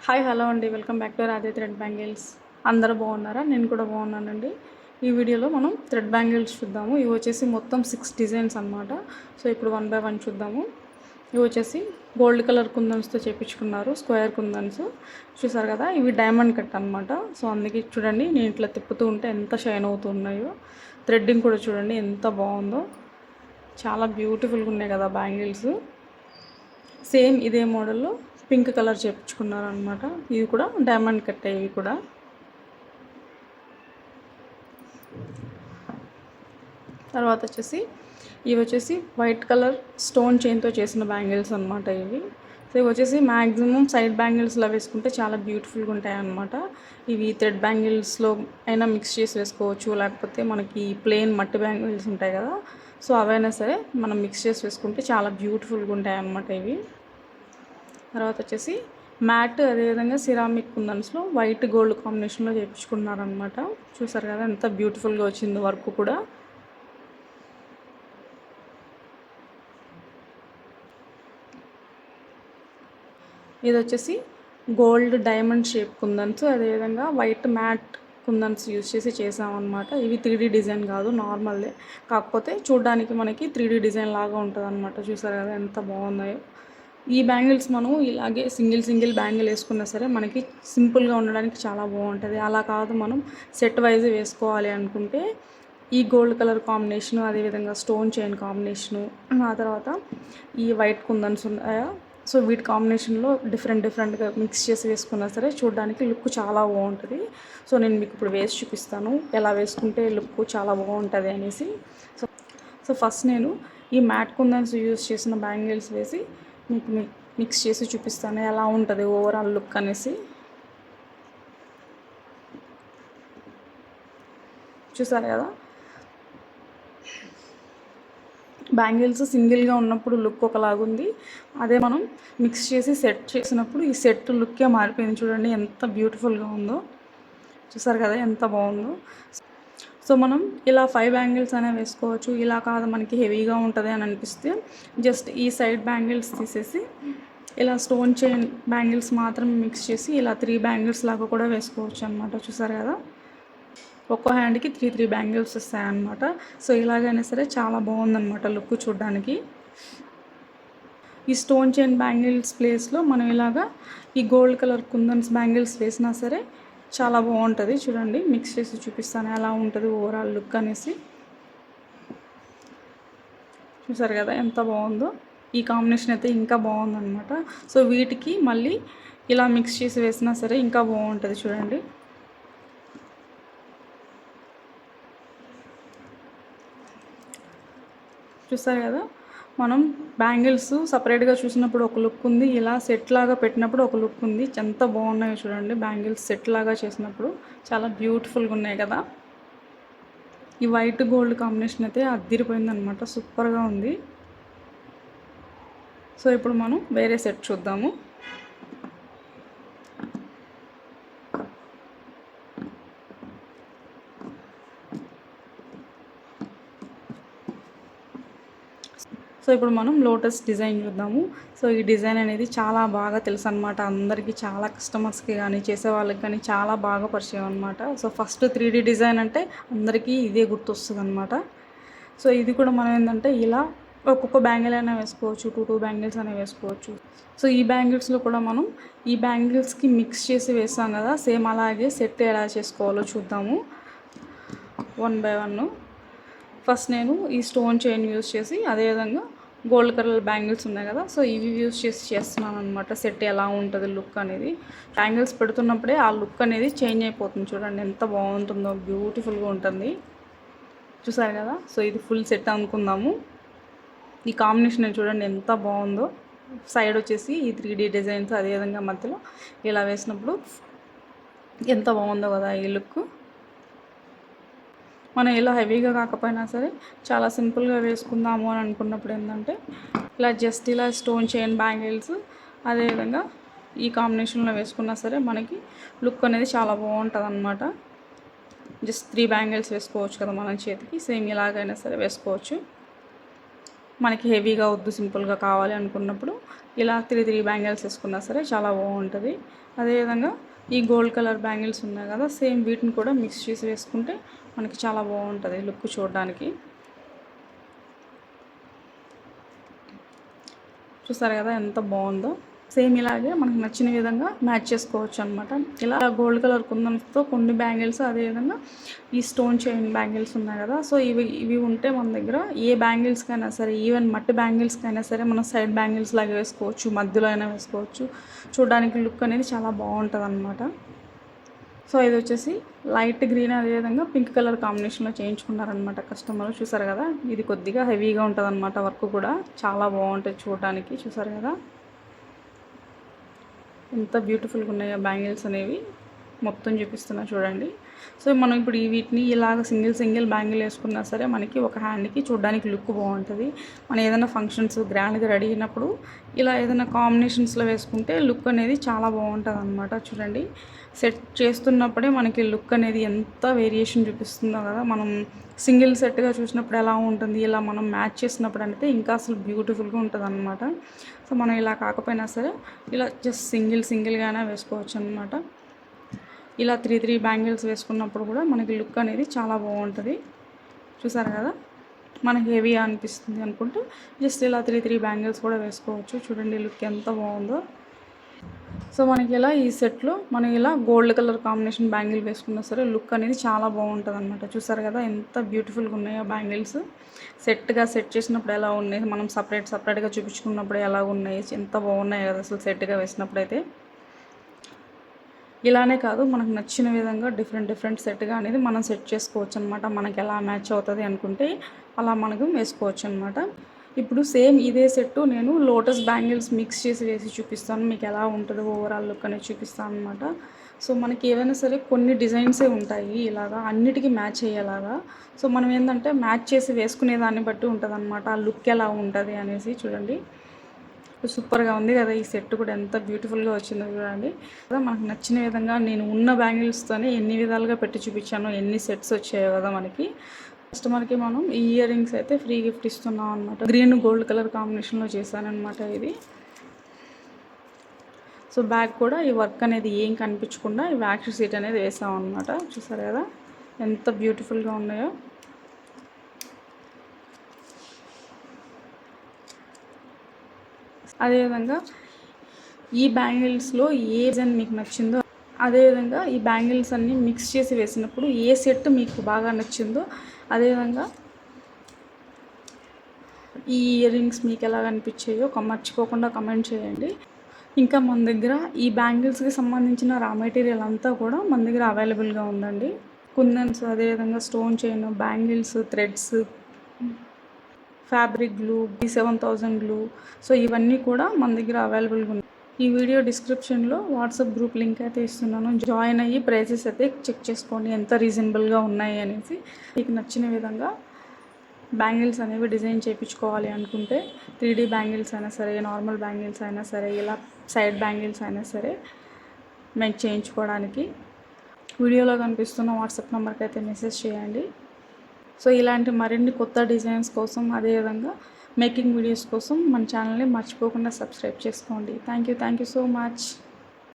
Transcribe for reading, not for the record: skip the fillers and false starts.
Hi hello అండి, welcome back to Radhe thread bangles. అందరూ బాగున్నారా? నేను కూడా బాగున్నానండి. ఈ వీడియోలో మనం థ్రెడ్ బ్యాంగిల్స్ చూద్దాము. ఇవి వచ్చేసి మొత్తం 6 డిజైన్స్ అనమాట. సో ఇప్పుడు వన్ బై వన్ చూద్దాము. ఇవి వచ్చేసి గోల్డ్ కలర్ కుందన్స్తో చేయించుకున్నారు, స్క్వేర్ కుందన్స్ చూసారు కదా. ఇవి డైమండ్ కట్ అనమాట. సో అందుకే చూడండి, నేను ఇట్లా తిప్పుతూ ఉంటే ఎంత షైన్ అవుతున్నాయో. థ్రెడ్డింగ్ కూడా చూడండి ఎంత బాగుందో, చాలా బ్యూటిఫుల్గా ఉన్నాయి కదా బ్యాంగిల్స్. సేమ్ ఇదే మోడల్లో పింక్ కలర్ చేయించుకున్నారు అనమాట. ఇవి కూడా డైమండ్ కట్ ఇవి కూడా. తర్వాత వచ్చేసి ఇవి వచ్చేసి వైట్ కలర్ స్టోన్ చైన్తో చేసిన బ్యాంగిల్స్ అనమాట ఇవి. సో ఇవి వచ్చేసి మ్యాక్సిమం సైడ్ బ్యాంగిల్స్లో వేసుకుంటే చాలా బ్యూటిఫుల్గా ఉంటాయి అన్నమాట. ఇవి థ్రెడ్ బ్యాంగిల్స్లో అయినా మిక్స్ చేసి వేసుకోవచ్చు, లేకపోతే మనకి ప్లెయిన్ మట్టి బ్యాంగిల్స్ ఉంటాయి కదా, సో అవైనా సరే మనం మిక్స్ చేసి వేసుకుంటే చాలా బ్యూటిఫుల్గా ఉంటాయి అన్నమాట ఇవి. తర్వాత వచ్చేసి మ్యాట్, అదేవిధంగా సిరామిక్ కుందన్స్లో వైట్ గోల్డ్ కాంబినేషన్లో చేయించుకున్నారనమాట. చూసారు కదా ఎంత బ్యూటిఫుల్గా వచ్చింది వర్క్ కూడా. ఇది వచ్చేసి గోల్డ్ డైమండ్ షేప్ కుందన్స్, అదేవిధంగా వైట్ మ్యాట్ కుందన్స్ యూజ్ చేసి చేసామన్నమాట. ఇవి 3D డిజైన్ కాదు, నార్మల్దే, కాకపోతే చూడడానికి మనకి 3D డిజైన్ లాగా ఉంటుంది అనమాట. చూసారు కదా ఎంత బాగున్నాయో. ఈ బ్యాంగిల్స్ మనం ఇలాగే సింగిల్ బ్యాంగిల్ వేసుకున్నా సరే మనకి సింపుల్గా ఉండడానికి చాలా బాగుంటుంది. అలా కాదు, మనం సెట్ వైజ్ వేసుకోవాలి అనుకుంటే ఈ గోల్డ్ కలర్ కాంబినేషను, అదేవిధంగా స్టోన్ చైన్ కాంబినేషను, ఆ తర్వాత ఈ వైట్ కుందన్స్ ఉన్నాయా, సో వీటి కాంబినేషన్లో డిఫరెంట్గా మిక్స్ చేసి వేసుకున్నా సరే చూడడానికి లుక్ చాలా బాగుంటుంది. సో నేను మీకు ఇప్పుడు వేసి చూపిస్తాను ఎలా వేసుకుంటే లుక్ చాలా బాగుంటుంది అనేసి. సో ఫస్ట్ నేను ఈ మ్యాట్ కుందన్స్ యూజ్ చేసిన బ్యాంగిల్స్ వేసి మీకు మిక్స్ చేసి చూపిస్తాను ఎలా ఉంటుంది ఓవరాల్ లుక్ అనేసి. చూసారు కదా, బ్యాంగిల్స్ సింగిల్గా ఉన్నప్పుడు లుక్ ఒకలాగుంది, అదే మనం మిక్స్ చేసి సెట్ చేసినప్పుడు ఈ సెట్ లుక్కే మారిపోయింది. చూడండి ఎంత బ్యూటిఫుల్గా ఉందో. చూసారు కదా ఎంత బాగుందో. సో మనం ఇలా 5 బ్యాంగిల్స్ అనేవి వేసుకోవచ్చు. ఇలా కాదు మనకి హెవీగా ఉంటుంది అని అనిపిస్తే జస్ట్ ఈ సైడ్ బ్యాంగిల్స్ తీసేసి ఇలా స్టోన్ చైన్ బ్యాంగిల్స్ మాత్రం మిక్స్ చేసి ఇలా 3 బ్యాంగిల్స్ లాగా కూడా వేసుకోవచ్చు అనమాట. చూసారు కదా, ఒక్కో హ్యాండ్కి 3 బ్యాంగిల్స్ వస్తాయన్నమాట. సో ఇలాగైనా సరే చాలా బాగుందన్నమాట లుక్ చూడడానికి. ఈ స్టోన్ చైన్ బ్యాంగిల్స్ ప్లేస్లో మనం ఇలాగా ఈ గోల్డ్ కలర్ కుందన్స్ బ్యాంగిల్స్ వేసినా సరే చాలా బాగుంటుంది. చూడండి మిక్స్ చేసి చూపిస్తాను ఎలా ఉంటుంది ఓవరాల్ లుక్ అనేసి. చూసారు కదా ఎంత బాగుందో. ఈ కాంబినేషన్ అయితే ఇంకా బాగుందన్నమాట. సో వీటికి మళ్ళీ ఇలా మిక్స్ చేసి వేసినా సరే ఇంకా బాగుంటుంది. చూడండి చూసారు కదా, మనం బ్యాంగిల్స్ సపరేట్గా చూసినప్పుడు ఒక లుక్ ఉంది, ఇలా సెట్ లాగా పెట్టినప్పుడు ఒక లుక్ ఉంది. ఎంత బాగున్నాయో చూడండి. బ్యాంగిల్స్ సెట్ లాగా చేసినప్పుడు చాలా బ్యూటిఫుల్గా ఉన్నాయి కదా. ఈ వైట్ గోల్డ్ కాంబినేషన్ అయితే అద్దిరిపోయిందనమాట, సూపర్గా ఉంది. సో ఇప్పుడు మనం వేరే సెట్ చూద్దాము. సో ఇప్పుడు మనం లోటస్ డిజైన్ చూద్దాము. సో ఈ డిజైన్ అనేది చాలా బాగా తెలుసు అనమాట అందరికీ, చాలా కస్టమర్స్కి కానీ చేసే వాళ్ళకి కానీ చాలా బాగా పరిచయం అనమాట. సో ఫస్ట్ 3D డిజైన్ అంటే అందరికీ ఇదే గుర్తొస్తుంది అనమాట. సో ఇది కూడా మనం ఏంటంటే ఇలా ఒక్కొక్క బ్యాంగిల్ అయినా వేసుకోవచ్చు, 2 బ్యాంగిల్స్ అయినా వేసుకోవచ్చు. సో ఈ బ్యాంగిల్స్లో కూడా మనం ఈ బ్యాంగిల్స్కి మిక్స్ చేసి వేస్తాం కదా, సేమ్ అలాగే సెట్ ఎలా చేసుకోవాలో చూద్దాము వన్ బై వన్. ఫస్ట్ నేను ఈ స్టోన్ చైన్ యూజ్ చేసి, అదేవిధంగా గోల్డ్ కలర్ బ్యాంగిల్స్ ఉన్నాయి కదా, సో ఇవి యూజ్ చేసి చేస్తున్నాను అనమాట. సెట్ ఎలా ఉంటుంది లుక్ అనేది, బ్యాంగిల్స్ పెడుతున్నప్పుడే ఆ లుక్ అనేది చేంజ్ అయిపోతుంది. చూడండి ఎంత బాగుంటుందో, బ్యూటిఫుల్గా ఉంటుంది. చూసారు కదా. సో ఇది ఫుల్ సెట్ అనుకుందాము. ఈ కాంబినేషన్ చూడండి ఎంత బాగుందో. సైడ్ వచ్చేసి ఈ 3D డిజైన్స్, అదేవిధంగా మధ్యలో ఇలా వేసినప్పుడు ఎంత బాగుందో కదా ఈ లుక్. మనం ఇలా హెవీగా కాకపోయినా సరే చాలా సింపుల్గా వేసుకుందాము అని అనుకున్నప్పుడు ఏంటంటే ఇలా జస్ట్ ఇలా స్టోన్ చైన్ బ్యాంగిల్స్, అదేవిధంగా ఈ కాంబినేషన్లో వేసుకున్నా సరే మనకి లుక్ అనేది చాలా బాగుంటుంది అన్నమాట. జస్ట్ 3 బ్యాంగిల్స్ వేసుకోవచ్చు కదా మనం చేతికి, సేమ్ ఇలాగైనా సరే వేసుకోవచ్చు. మనకి హెవీగా వద్దు, సింపుల్గా కావాలి అనుకున్నప్పుడు ఇలా 3 బ్యాంగిల్స్ వేసుకున్నా సరే చాలా బాగుంటుంది. అదేవిధంగా ఈ గోల్డ్ కలర్ బ్యాంగిల్స్ ఉన్నాయి కదా, సేమ్ వీటిని కూడా మిక్స్ చేసి వేసుకుంటే మనకి చాలా బాగుంటుంది లుక్ చూడడానికి. చూసారు కదా ఎంత బాగుందో. సేమ్ ఇలాగే మనకు నచ్చిన విధంగా మ్యాచ్ చేసుకోవచ్చు అనమాట. ఇలా గోల్డ్ కలర్ కుందన్స్తో కొన్ని బ్యాంగిల్స్, అదేవిధంగా ఈ స్టోన్ చైన్ బ్యాంగిల్స్ ఉన్నాయి కదా, సో ఇవి ఉంటే మన దగ్గర ఏ బ్యాంగిల్స్కైనా సరే, ఈవెన్ మట్టి బ్యాంగిల్స్కైనా సరే మనం సైడ్ బ్యాంగిల్స్ లాగా వేసుకోవచ్చు, మధ్యలో అయినా వేసుకోవచ్చు. చూడడానికి లుక్ అనేది చాలా బాగుంటుంది అనమాట. సో ఇది వచ్చేసి లైట్ గ్రీన్, అదేవిధంగా పింక్ కలర్ కాంబినేషన్లో చేయించుకున్నారనమాట కస్టమర్. చూసారు కదా, ఇది కొద్దిగా హెవీగా ఉంటుంది అనమాట, వర్క్ కూడా చాలా బాగుంటుంది చూడడానికి. చూసారు కదా ఎంత బ్యూటిఫుల్గా ఉన్నాయో బ్యాంగిల్స్ అనేవి, మొత్తం చూపిస్తున్నా చూడండి. సో మనం ఇప్పుడు వీటిని ఇలాగ సింగిల్ బ్యాంగిల్ వేసుకున్నా సరే మనకి ఒక హ్యాండ్కి చూడడానికి లుక్ బాగుంటుంది. మనం ఏదైనా ఫంక్షన్స్ గ్రాండ్గా రెడీ అయినప్పుడు ఇలా ఏదైనా కాంబినేషన్స్లో వేసుకుంటే లుక్ అనేది చాలా బాగుంటుంది అనమాట. చూడండి, సెట్ చేస్తున్నప్పుడే మనకి లుక్ అనేది ఎంత వేరియేషన్ చూపిస్తుందో కదా. మనం సింగిల్ సెట్గా చూసినప్పుడు ఎలా ఉంటుంది, ఇలా మనం మ్యాచ్ చేసినప్పుడు అయితే ఇంకా అసలు బ్యూటిఫుల్గా ఉంటుంది అనమాట. సో మనం ఇలా కాకపోయినా సరే ఇలా జస్ట్ సింగిల్గానే వేసుకోవచ్చు అనమాట. ఇలా 3 బ్యాంగిల్స్ వేసుకున్నప్పుడు కూడా మనకి లుక్ అనేది చాలా బాగుంటుంది. చూసారు కదా, మనకి హెవీ అనిపిస్తుంది అనుకుంటే జస్ట్ ఇలా 3 బ్యాంగిల్స్ కూడా వేసుకోవచ్చు. చూడండి లుక్ ఎంత బాగుందో. సో మనకి ఇలా ఈ సెట్లో మనం ఇలా గోల్డ్ కలర్ కాంబినేషన్ బ్యాంగిల్ వేసుకున్నా సరే లుక్ అనేది చాలా బాగుంటుంది అనమాట. చూసారు కదా ఎంత బ్యూటిఫుల్గా ఉన్నాయో బ్యాంగిల్స్. సెట్ చేసినప్పుడు ఎలా ఉన్నాయి, మనం సపరేట్గా చూపించుకున్నప్పుడు ఎలా ఉన్నాయి, ఎంత బాగున్నాయి కదా అసలు సెట్గా వేసినప్పుడు అయితే. ఇలానే కాదు, మనకు నచ్చిన విధంగా డిఫరెంట్ సెట్గా అనేది మనం సెట్ చేసుకోవచ్చు అనమాట. మనకి ఎలా మ్యాచ్ అవుతుంది అనుకుంటే అలా మనకు వేసుకోవచ్చు అనమాట. ఇప్పుడు సేమ్ ఇదే సెట్టు నేను లోటస్ బ్యాంగిల్స్ మిక్స్ చేసి వేసి చూపిస్తాను, మీకు ఎలా ఉంటుందో ఓవరాల్ లుక్ అనేది చూపిస్తాను అనమాట. సో మనకి ఏవైనా సరే కొన్ని డిజైన్సే ఉంటాయి ఇలాగా అన్నిటికీ మ్యాచ్ అయ్యేలాగా. సో మనం ఏంటంటే మ్యాచ్ చేసి వేసుకునే దాన్ని బట్టి ఉంటుంది అనమాట, ఆ లుక్ ఎలా ఉంటుంది అనేసి. చూడండి సూపర్గా ఉంది కదా, ఈ సెట్ కూడా ఎంత బ్యూటిఫుల్గా వచ్చిందో చూడండి. మనకు నచ్చిన విధంగా నేను ఉన్న బ్యాంగిల్స్తోనే ఎన్ని విధాలుగా పెట్టి చూపించాను, ఎన్ని సెట్స్ వచ్చాయో కదా మనకి. కస్టమర్కి మనం ఈ ఇయర్ రింగ్స్ అయితే ఫ్రీ గిఫ్ట్ ఇస్తున్నాం అనమాట. గ్రీన్ గోల్డ్ కలర్ కాంబినేషన్లో చేశానమాట ఇది. సో బ్యాగ్ కూడా ఈ వర్క్ అనేది ఏం కనిపించకుండా ఈ వ్యాక్స్ షీట్ అనేది వేసాం అనమాట. చూసారు కదా ఎంత బ్యూటిఫుల్గా ఉన్నాయో. అదేవిధంగా ఈ బ్యాంగిల్స్లో ఏ డిజైన్ మీకు నచ్చిందో, అదేవిధంగా ఈ బ్యాంగిల్స్ అన్నీ మిక్స్ చేసి వేసినప్పుడు ఏ సెట్ మీకు బాగా నచ్చిందో, అదేవిధంగా ఈ ఇయర్ రింగ్స్ మీకు ఎలా అనిపించాయో మర్చిపోకుండా కమెంట్ చేయండి. ఇంకా మన దగ్గర ఈ బ్యాంగిల్స్కి సంబంధించిన రా మెటీరియల్ అంతా కూడా మన దగ్గర అవైలబుల్గా ఉందండి. కుందన్స్, అదేవిధంగా stone chain, bangles, threads, fabric glue, B7000 glue, so ఇవన్నీ కూడా మన దగ్గర అవైలబుల్గా ఉన్నాయి. ఈ వీడియో డిస్క్రిప్షన్లో వాట్సాప్ గ్రూప్ లింక్ అయితే ఇస్తున్నాను, జాయిన్ అయ్యి ప్రైజెస్ అయితే చెక్ చేసుకోండి ఎంత రీజనబుల్గా ఉన్నాయి అనేసి. మీకు నచ్చిన విధంగా బ్యాంగిల్స్ అనేవి డిజైన్ చేయించుకోవాలి అనుకుంటే 3D బ్యాంగిల్స్ అయినా సరే, నార్మల్ బ్యాంగిల్స్ అయినా సరే, ఇలా సైడ్ బ్యాంగిల్స్ అయినా సరే మేక్ చేయించుకోవడానికి వీడియోలో కనిపిస్తున్న వాట్సాప్ నెంబర్కి అయితే మెసేజ్ చేయండి. సో ఇలాంటి మరిన్ని కొత్త డిజైన్స్ కోసం, అదేవిధంగా మేకింగ్ వీడియోస్ కోసం మన ఛానల్ని మర్చిపోకుండా సబ్స్క్రైబ్ చేసుకోండి. Thank you so much.